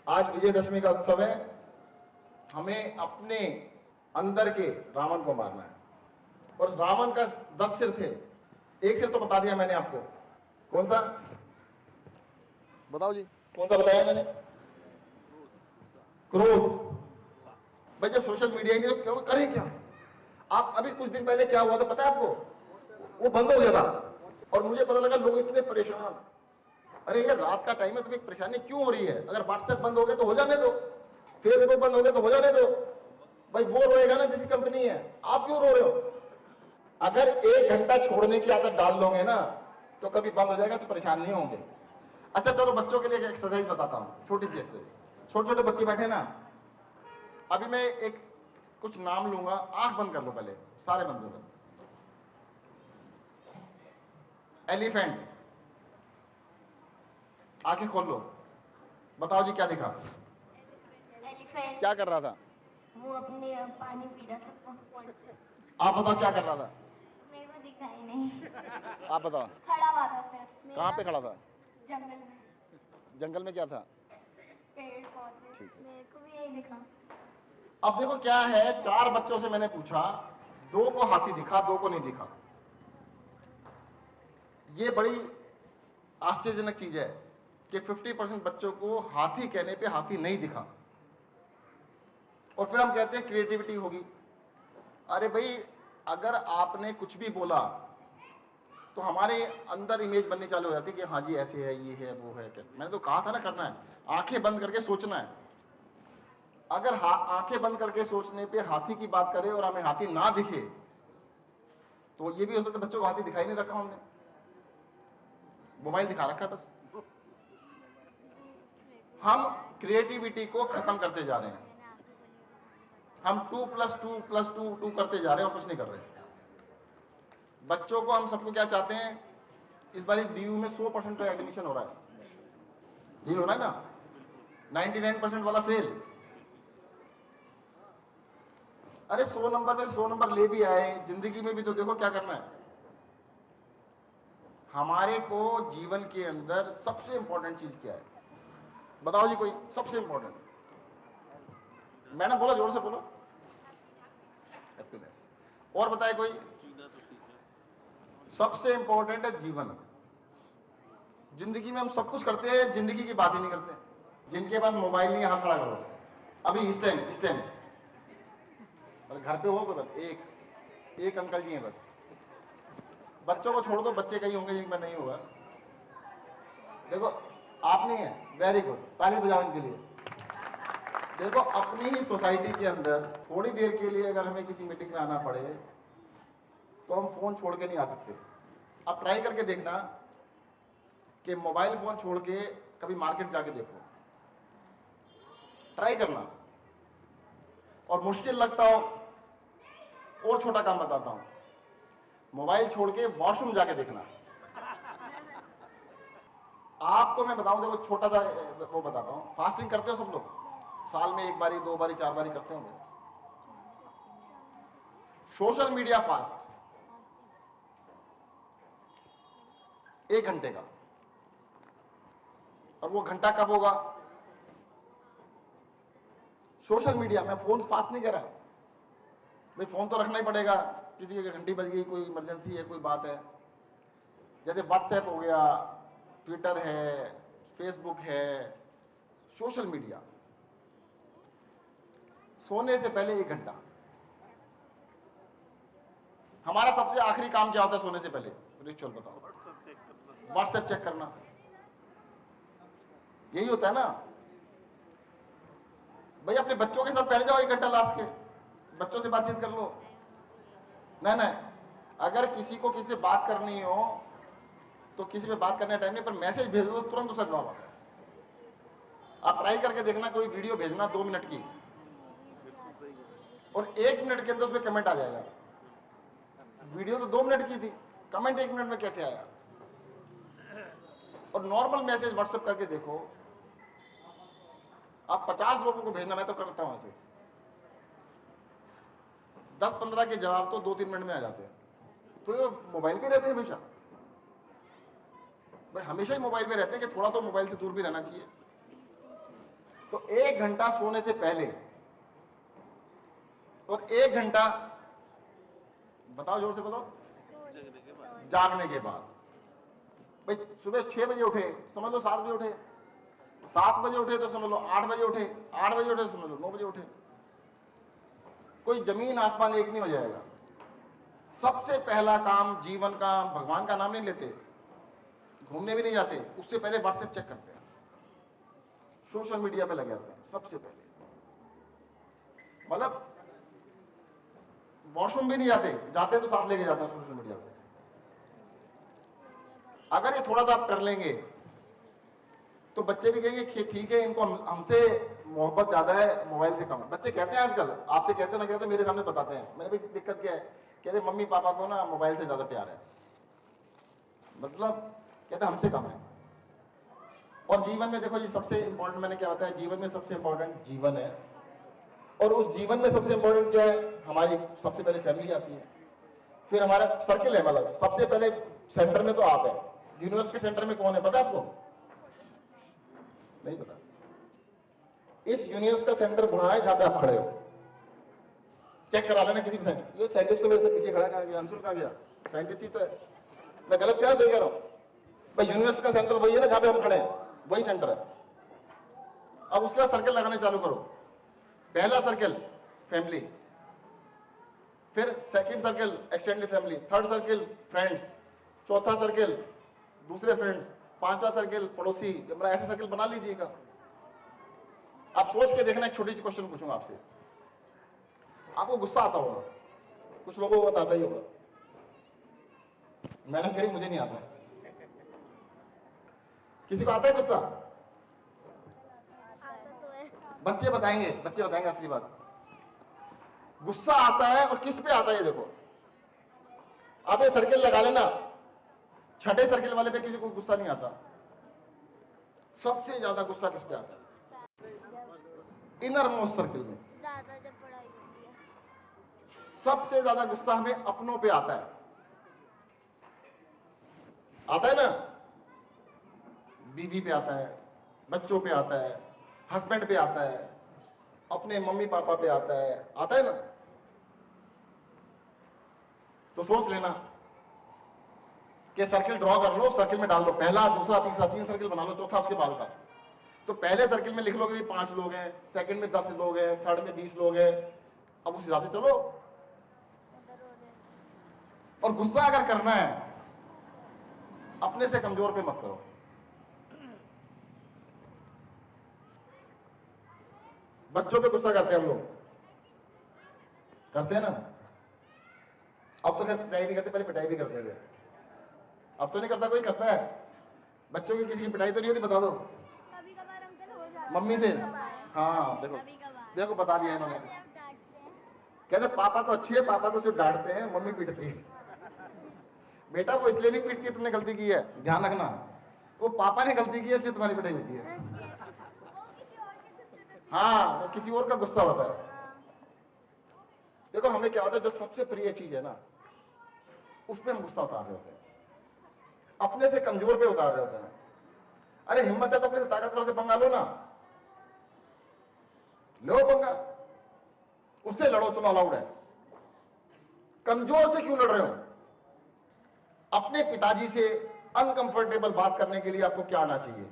आज विजयदशमी का उत्सव है। हमें अपने अंदर के रावण को मारना है। और रावण का 10 सिर थे, एक सिर तो बता दिया मैंने आपको। कौन सा बताओ जी, कौन सा बताया मैंने? क्रोध। भाई जब सोशल मीडिया ही नहीं तो क्यों करें क्या? आप अभी कुछ दिन पहले क्या हुआ था पता है आपको? वो बंद हो गया था और मुझे पता लगा लोग इतने परेशान। अरे यार रात का टाइम है, तुम्हें परेशानी क्यों हो रही है? अगर व्हाट्सएप बंद हो गया तो हो जाने दो, फेसबुक बंद हो गया तो हो जाने दो। भाई वो रोएगा ना जिसकी कंपनी है, आप क्यों रो रहे हो? अगर 1 घंटा छोड़ने की आदत डाल लोगे ना तो कभी बंद हो जाएगा तो परेशान नहीं होंगे। अच्छा चलो बच्चों के लिए एक एक्सरसाइज बताता हूं, छोटी सी एक्सरसाइज। छोटे छोटे बच्चे बैठे ना, अभी मैं एक कुछ नाम लूंगा, आंख बंद कर लो पहले, सारे बंद हो गए। एलिफेंट, आंखें खोल लो, बताओ जी क्या दिखा? एलिफेंट। क्या कर रहा था? वो अपने पानी पी रहा था पॉन्ड से। आप बताओ क्या कर रहा था? मेरे को दिखाई नहीं। आप बताओ। खड़ा हुआ था सर। कहाँ पे खड़ा था? जंगल में। जंगल में क्या था? पेड़ पौधे। ठीक है। मेरे को भी यही दिखा। अब देखो क्या है, 4 बच्चों से मैंने पूछा, 2 को हाथी दिखा, 2 को नहीं दिखा। ये बड़ी आश्चर्यजनक चीज है कि 50% बच्चों को हाथी कहने पे हाथी नहीं दिखा। और फिर हम कहते हैं क्रिएटिविटी होगी। अरे भाई अगर आपने कुछ भी बोला तो हमारे अंदर इमेज बननी चालू हो जाती है कि हाँ जी ऐसे है, ये है, वो है, कैसे। मैंने तो कहा था ना करना है, आंखें बंद करके सोचना है। अगर आंखें बंद करके सोचने पे हाथी की बात करें और हमें हाथी ना दिखे तो ये भी हो सकता है बच्चों को हाथी दिखाई नहीं रखा हमने, मोबाइल दिखा रखा है बस। हम क्रिएटिविटी को खत्म करते जा रहे हैं। हम 2+2+2 करते जा रहे हैं और कुछ नहीं कर रहे। बच्चों को हम सबको क्या चाहते हैं, इस बार डीयू में 100% तो एडमिशन हो रहा है, यही हो रहा है ना? 99% वाला फेल। अरे 100 नंबर में 100 नंबर ले भी आए, जिंदगी में भी तो देखो क्या करना है। हमारे को जीवन के अंदर सबसे इंपॉर्टेंट चीज क्या है बताओ जी, कोई सबसे इंपॉर्टेंट? मैंने बोला, जोर से बोलो। हैप्पीनेस। और बताए कोई? सबसे इंपॉर्टेंट है जीवन। जिंदगी में हम सब कुछ करते हैं, जिंदगी की बात ही नहीं करते। जिनके पास मोबाइल नहीं है हाथ खड़ा करो अभी, इस टाइम। और घर पे हो कोई बस एक अंकल जी हैं बस। बच्चों को छोड़ दो, बच्चे कहीं होंगे जिनमें नहीं होगा। देखो आप नहीं है, वेरी गुड, ताली बजाओ इनके लिए। देखो अपनी ही सोसाइटी के अंदर थोड़ी देर के लिए अगर हमें किसी मीटिंग में आना पड़े तो हम फोन छोड़ के नहीं आ सकते। अब ट्राई करके देखना कि मोबाइल फोन छोड़ के कभी मार्केट जाके देखो, ट्राई करना। और मुश्किल लगता हो और छोटा काम बताता हूं, मोबाइल छोड़ के वॉशरूम जाके देखना। आपको मैं बताऊं, देखो छोटा सा वो बताता हूं। फास्टिंग करते हो सब लोग? साल में 1 बारी 2 बारी 4 बारी करते होंगे। सोशल मीडिया फास्ट 1 घंटे का। और वो घंटा कब होगा? सोशल मीडिया में। फोन फास्ट नहीं कह रहा भाई, फोन तो रखना ही पड़ेगा, किसी की घंटी बज गई, कोई इमरजेंसी है, कोई बात है। जैसे व्हाट्सएप हो गया, ट्विटर है, फेसबुक है, सोशल मीडिया। सोने से पहले 1 घंटा। हमारा सबसे आखिरी काम क्या होता है सोने से पहले? रिचुअल बताओ। व्हाट्सएप चेक करना, यही होता है ना भाई। अपने बच्चों के साथ बैठ जाओ 1 घंटा लास्ट के, बच्चों से बातचीत कर लो। नहीं, अगर किसी को किसी से बात करनी हो तो किसी पे बात करने का टाइम नहीं, पर मैसेज भेज दो तो तुरंत उसका जवाब आता है। आप ट्राई करके देखना, कोई वीडियो भेजना 2 मिनट की और 1 मिनट के अंदर उसमें कमेंट आ जाएगा। वीडियो तो 2 मिनट की थी, कमेंट 1 मिनट में कैसे आया? और नॉर्मल मैसेज व्हाट्सएप करके देखो, आप 50 लोगों को भेजना, मैं तो करता हूं ऐसे, 10-15 के जवाब तो 2-3 मिनट में आ जाते हैं। तो ये मोबाइल पे रहते हैं हमेशा भाई, हमेशा ही मोबाइल पे रहते हैं कि थोड़ा तो मोबाइल से दूर भी रहना चाहिए। तो 1 घंटा सोने से पहले और 1 घंटा, बताओ जोर से बोलो, जागने के बाद। भाई सुबह 6 बजे उठे, समझ लो 7 बजे उठे, 7 बजे उठे तो समझ लो 8 बजे उठे, 8 बजे उठे तो समझ लो 9 बजे उठे। कोई जमीन आसमान एक नहीं हो जाएगा। सबसे पहला काम जीवन का, भगवान का नाम नहीं लेते, घूमने भी नहीं जाते, उससे पहले व्हाट्सएप चेक करते हैं, सोशल मीडिया पे लगे जाते हैं सबसे पहले। मतलब वॉशरूम भी नहीं जाते, जाते तो साथ लेके जाते हैं सोशल मीडिया पे। अगर ये थोड़ा सा आप कर लेंगे तो बच्चे भी कहेंगे कि ठीक है, इनको हमसे मोहब्बत ज्यादा है, मोबाइल से कम है। बच्चे कहते हैं आजकल, आपसे कहते ना कहते, मेरे सामने बताते हैं, मैंने भाई दिक्कत क्या है, कहते मम्मी पापा को ना मोबाइल से ज्यादा प्यार है, मतलब कहते हमसे कम है। और जीवन में देखो जी, सबसे इंपॉर्टेंट मैंने क्या बताया, जीवन में सबसे इंपॉर्टेंट जीवन है। और उस जीवन में सबसे इंपॉर्टेंट क्या है, हमारी सबसे पहले फैमिली आती है, फिर हमारा सर्किल है, मतलब सबसे पहले सेंटर में तो आप है। यूनिवर्स के सेंटर में कौन है पता है आपको? नहीं पता। इस यूनिवर्स का सेंटर वहां है जहां पे आप खड़े हो। चेक करा लेना किसी भी साइंटिस्ट। ये साइंटिस्ट तो मेरे से पीछे खड़ा, कहां गया अंशुल, कहां गया? साइंटिस्ट ही तो है। मैं गलत क्या सही कह रहा हूं? भाई यूनिवर्स का सेंटर वही है ना जहां पे हम खड़े हैं, वही सेंटर है। अब उसके बाद सर्कल लगाने चालू करो। पहला सर्कल फैमिली, फिर second circle extended family, third circle friends, चौथा सर्कल दूसरे फ्रेंड्स, पांचवा सर्कल पड़ोसी। मतलब ऐसे सर्कल बना लीजिएगा। आप सोच के देखना, एक छोटी सी क्वेश्चन पूछूंगा आपसे। आपको गुस्सा आता होगा, कुछ लोगों को आता ही होगा। मैडम कह रही मुझे नहीं आता। किसी को आता है गुस्सा? बच्चे बताएंगे असली बात। गुस्सा आता है और किस पे आता है ये देखो। आप ये सर्कल लगा लेना, छठे सर्कल वाले पे किसी को गुस्सा नहीं आता। सबसे ज्यादा गुस्सा किस पे आता है? इनर मोस्ट सर्कल में। ज्यादा जब पढ़ाई होती है सबसे ज्यादा गुस्सा हमें अपनों पे आता है ना? बीवी पे आता है, बच्चों पे आता है, हस्बैंड पे आता है, अपने मम्मी पापा पे आता है ना? तो सोच लेना कि सर्कल ड्रॉ कर लो, सर्कल में डाल लो, पहला दूसरा तीसरा, 3 सर्कल बना लो, चौथा उसके बाद का। तो पहले सर्कल में लिख लो कि 5 लोग हैं, सेकंड में 10 लोग हैं, थर्ड में 20 लोग हैं। अब उस हिसाब से चलो। और गुस्सा अगर करना है, अपने से कमजोर पे मत करो। बच्चों पे गुस्सा करते हैं हम लोग, करते हैं ना? अब तो खैर पिटाई भी करते, पहले पिटाई भी करते थे, अब तो नहीं करता कोई। करता है बच्चों की? किसी की पिटाई तो नहीं होती? बता दो। कभी कभार अंकल हो जाता है। मम्मी से? हाँ देखो, देखो बता दिया इन्होंने। कहते पापा तो अच्छी है, पापा तो सिर्फ डांटते हैं, मम्मी पीटती है। बेटा वो इसलिए नहीं पीटती है, तुमने गलती की है, ध्यान रखना। वो पापा ने गलती की है इसलिए तुम्हारी पिटाई होती है। हाँ, वो किसी और का गुस्सा होता है। देखो हमें क्या होता है, जो सबसे प्रिय चीज है ना, उस पर हम गुस्सा उतार रहे होते हैं, अपने से कमजोर पे उतार रहे होते हैं। अरे हिम्मत है तो अपने से ताकतवर से पंगा लो ना, लो पंगा, उससे लड़ो, चलो अलाउड है। कमजोर से क्यों लड़ रहे हो? अपने पिताजी से अनकंफर्टेबल बात करने के लिए आपको क्या आना चाहिए?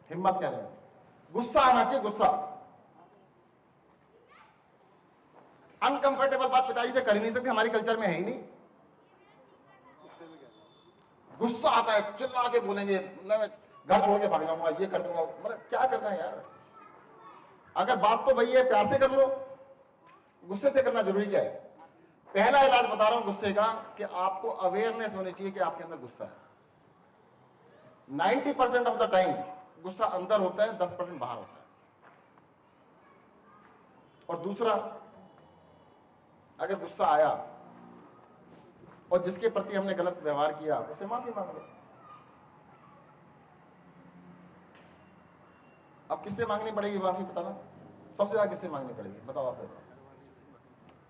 हिम्मत कह रहे हैं, गुस्सा आना चाहिए, गुस्सा। अनकंफर्टेबल बात पिताजी से कर ही नहीं सकते, हमारी कल्चर में है ही नहीं। गुस्सा आता है, चिल्ला के बोलेंगे, मैं घर छोड़ के भाग जाऊंगा, ये कर दूंगा। मतलब क्या करना है यार? अगर बात तो वही है, प्यार से कर लो, गुस्से से करना जरूरी क्या है? पहला इलाज बता रहा हूं गुस्से का, कि आपको अवेयरनेस होनी चाहिए कि आपके अंदर गुस्सा है। 90% ऑफ द टाइम गुस्सा अंदर होता है, 10% बाहर होता है। और दूसरा, अगर गुस्सा आया और जिसके प्रति हमने गलत व्यवहार किया, उससे माफी मांग लो। अब किससे मांगनी पड़ेगी माफी, बताना? सबसे ज्यादा किससे मांगनी पड़ेगी? बताओ, आप बताओ।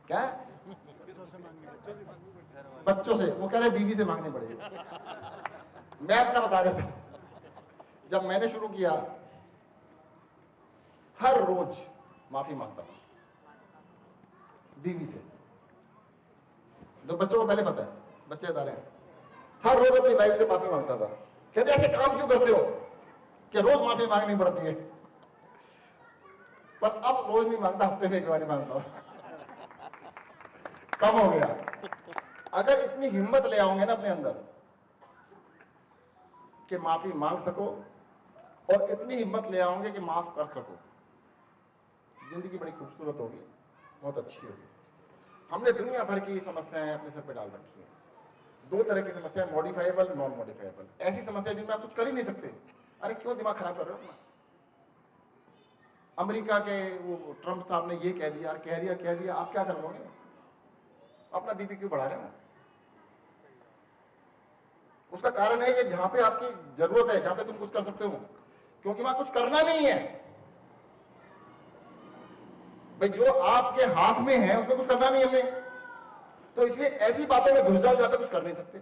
क्या? बच्चों से? वो कह रहे बीवी से मांगनी पड़ेगी। मैं अपना बता देता हूं, जब मैंने शुरू किया हर रोज माफी मांगता था बीवी से। तो बच्चों को पहले पता है, बच्चे बता रहे हैं, हर रोज अपनी वाइफ से माफी मांगता था। कहते ऐसे काम क्यों करते हो कि रोज माफी मांगनी पड़ती है। पर अब रोज नहीं मांगता, हफ्ते में एक बार ही मांगता हूं, कम हो गया। अगर इतनी हिम्मत ले आओगे ना अपने अंदर कि माफी मांग सको और इतनी हिम्मत ले आओगे कि माफ कर सको, जिंदगी बड़ी खूबसूरत होगी, बहुत अच्छी होगी। हमने दुनिया भर की समस्याएं अपने सर पे डाल रखी हैं। दो तरह की समस्याएं, मॉडिफाइबल, नॉन मॉडिफाइबल। ऐसी समस्या जिनमें आप कुछ कर ही नहीं सकते। अरे क्यों दिमाग खराब कर रहे हो अपना। अमेरिका के वो ट्रंप साहब ने ये कह दिया, कह दिया, आप क्या कर लोगे? अपना बीपी क्यों बढ़ा रहे हो? उसका कारण है कि जहां पे आपकी जरूरत है, जहां पे तुम कुछ कर सकते हो, क्योंकि वहां कुछ करना नहीं है भाई। जो आपके हाथ में है उसमें कुछ करना नहीं है हमने, तो इसलिए ऐसी बातों में घुस जाओ जहां पे कुछ कर नहीं सकते।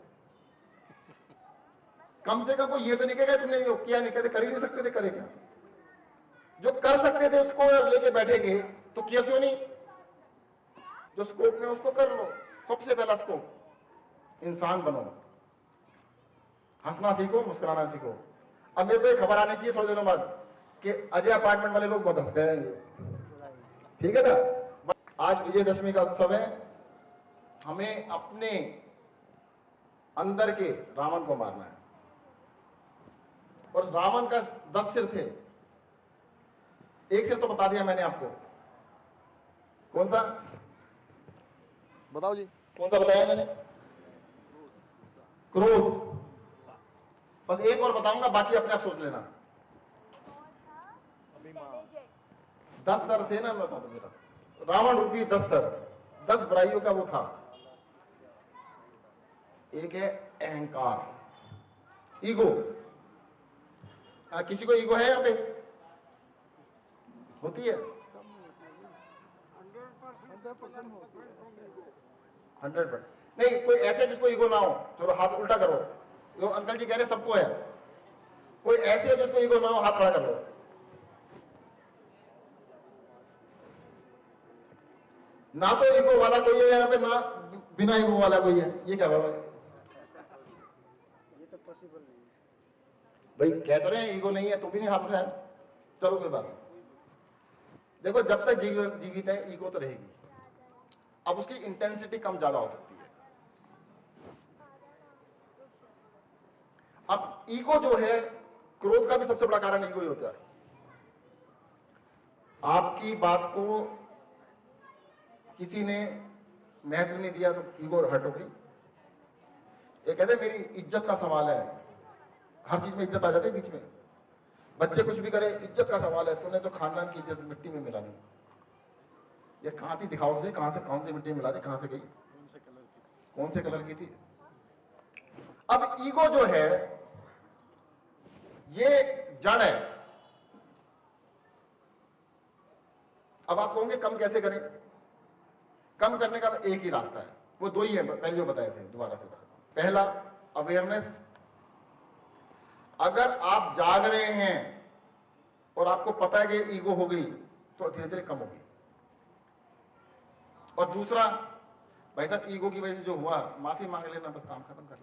कम से कम कोई ये तो नहीं कहेगा तुमने ये किया नहीं, कहते कर ही नहीं सकते थे, करे क्या? जो कर सकते थे उसको लेके बैठेंगे तो किया क्यों नहीं? जो स्कोप में उसको कर लो। सबसे पहला स्कोप, इंसान बनो, हंसना सीखो, मुस्कुराना सीखो। अब मेरे को एक खबर आनी चाहिए थोड़े दिनों बाद कि अजय अपार्टमेंट वाले लोग बहुत हंसते हैं, ठीक है ना। आज विजयदशमी का उत्सव है, हमें अपने अंदर के रावण को मारना है। और रावण का 10 सिर थे, एक सिर तो बता दिया मैंने आपको, कौन सा बताओ जी, कौन सा बताया मैंने? क्रोध। बस एक और बताऊंगा, बाकी अपने आप सोच लेना। 10 सर थे ना, मैं बता दूं मेरा रावण रूपी 10 सर, 10 बुराइयों का वो था। एक है अहंकार, ईगो। किसी को ईगो है यहां पे? होती है 100%। नहीं कोई ऐसे जिसको ईगो ना हो, चलो हाथ उल्टा करो। जो अंकल जी कह रहे सबको है, कोई ऐसे हो जिसको ईगो ना हो, हाथ खड़ा कर लो। ना तो ईगो वाला कोई है यहाँ पे, ना बिना ईगो वाला कोई है। ये क्या बाबा? ये तो पॉसिबल नहीं है भाई। कह तो रहे हैं ईगो नहीं है, तो भी नहीं हाथ उठाया। चलो कोई बात नहीं। देखो जब तक जीवित है ईगो तो रहेगी। अब उसकी इंटेंसिटी कम ज्यादा हो सकती है। अब ईगो जो है, क्रोध का भी सबसे बड़ा कारण ईगो ही होता है। आपकी बात को किसी ने महत्व नहीं दिया तो ईगो हर्ट हो गई। ये कहते मेरी इज्जत का सवाल है, हर चीज में इज्जत आ जाती है बीच में। बच्चे कुछ भी करे, इज्जत का सवाल है, तूने तो खानदान की इज्जत मिट्टी में मिला दी। ये कहां थी दिखाओ से, कहां से कौन सी मिट्टी मिला दी, कहां से गई, कौन से कलर की थी? अब ईगो जो है ये जड़ है। अब आप कहोगे कम कैसे करें? कम करने का एक ही रास्ता है, वो दो ही है, पहले जो बताए थे, दोबारा से बताता हूं। पहला अवेयरनेस। अगर आप जाग रहे हैं और आपको पता है कि ईगो हो गई तो धीरे धीरे कम होगी। और दूसरा, भाई साहब ईगो की वजह से जो हुआ, माफी मांग लेना, बस काम खत्म कर लेना।